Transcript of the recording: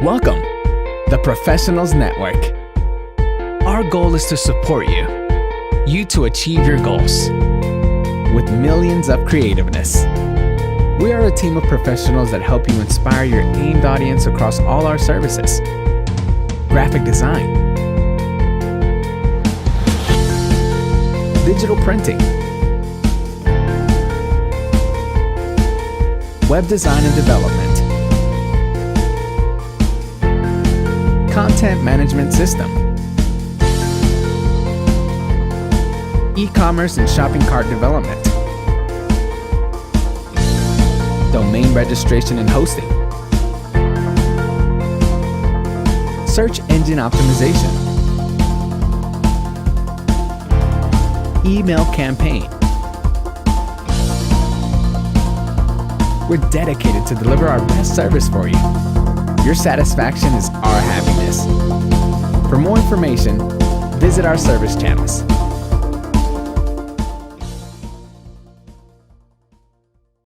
Welcome, the Professionals Network. Our goal is to support you to achieve your goals with millions of creativeness. We are a team of professionals that help you inspire your aimed audience across all our services. Graphic design, digital printing, web design and development, content management system, e-commerce and shopping cart development, domain registration and hosting, search engine optimization, email campaign. We're dedicated to deliver our best service for you. Your satisfaction is our happiness. For more information, visit our service channels.